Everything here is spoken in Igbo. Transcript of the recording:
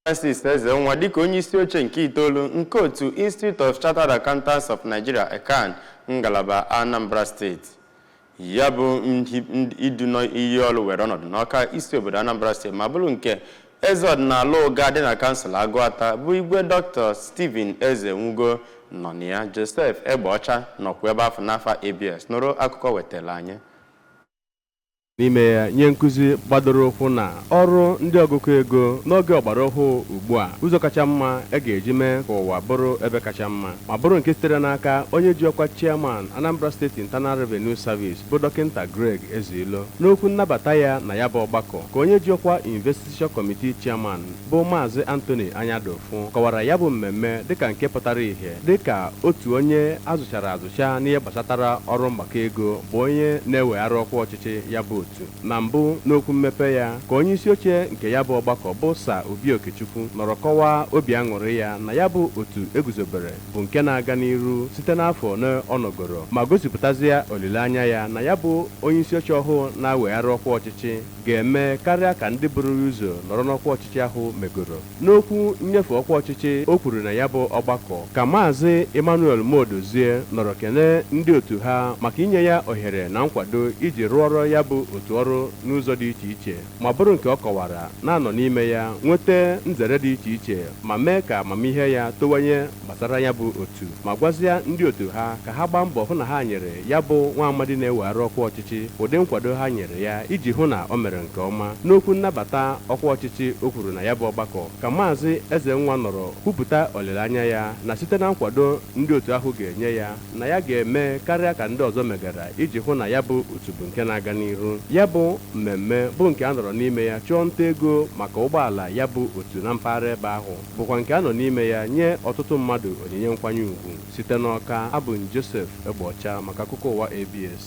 Francis Ezenwa dịka Onyeisi Oche nke Itoolu nke otu Institute of Chartered Accountants of Nigeria ICAN ngalaba Anambra State. Ya bụ idu iyi ọrụ were ọnọdụ n'Awka isi obodo Anambra State ma bụrụ nke eze ọdịnala ụga dị na kansụl Agụata bụ Igwe Dr. Stephen Ezenwugo nọ na ya. Joseph Egbeọcha nọkwa ebe afọ n'afọ ABS nụrụ akụkọ wetara anyị. N'ime ya nye nkuzi gbadoro ụkwụ na ọrụ ndị ọgụkọ ego n'oge ọgbara ọhụụ ugbu a ụzọ kacha mma ga-eji mee ka ụwa bụrụ ebe kacha mma ma bụrụ nke sitere n'aka onye ji ọkwa chairman Anambra State Internal Revenue Service bụ Dọkịnta Greg Ezilo n'okwu nnabata ya na ya bụ ọgbakọ ka onye ji ọkwa Investition Committee chairman bụ Maazị Anthony Anyadofu kọwara ya bụ mmemme dịka nke pụtara ihe dịka otu onye azụchara azụcha n'ihe gbasatara ọrụ mgbakọ ego bụ onye na-ewegharị ọkwa ọchịchị ya bụ na mbụ n'okwu mmepe ya ka onye isi oche nke ya bụ ọgbakọ bụ Sa Obi Okechukwu nọrọ kọwaa obi aṅụrị ya na ya bụ otu eguzobere bụ nke na-aga n'iru site n'afọ n'ọnọgoro ma gosipụtazie olileanya ya na ya bụ onye isi oche ọhụụ na-ewegharị ọkwa ọchịchị ga-eme karịa ka ndị buru ụzọ nọrọ n'ọkwa ọchịchị ahụ megoro. N'okwu nnyefe ọkwa ọchịchị o kwuru na ya bụ ọgbakọ ka Maazị Emmanuel Modozie nọrọ kene ndị otu ha maka inye ya ohere na nkwado iji rụọrọ ya bụ otu ọrụ n'ụzọ dị iche iche ma bụrụ nke ọ kọwara na-anọ n'ime ya nweta nzere dị iche iche ma mee ka amamihe ya towanye gbasara ya bụ otu ma gwazie ndị otu ha ka ha gbaa mbọ hụ na ha nyere ya bụ nwa amadi na-ewegharị ọkwa ọchịchị ụdị nkwado ha nyere ya iji hụ na o mere nke ọma. N'okwu nnabata ọkwa ọchịchị o kwuru na ya bụ ọgbakọ ka Maazị Ezenwa nọrọ kwupụta olileanya ya na site na nkwado ndị otu ahụ ga-enye ya na ya ga-eme karịa ka ndị ọzọ megara iji hụ na ya bụ otu bụ nke na-aga n'iru. Ya bụ mmemme bụ nke a nọrọ n'ime ya chọọ nta ego maka ụgbọala ya bụ otu na mpaghara ebe ahụ bụkwa nke a nọ n'ime ya nye ọtụtụ mmadụ onyinye nkwanye ugwu. Site n'Awka, abụ m Joseph Egbeọcha maka akụkọ ụwa ABS.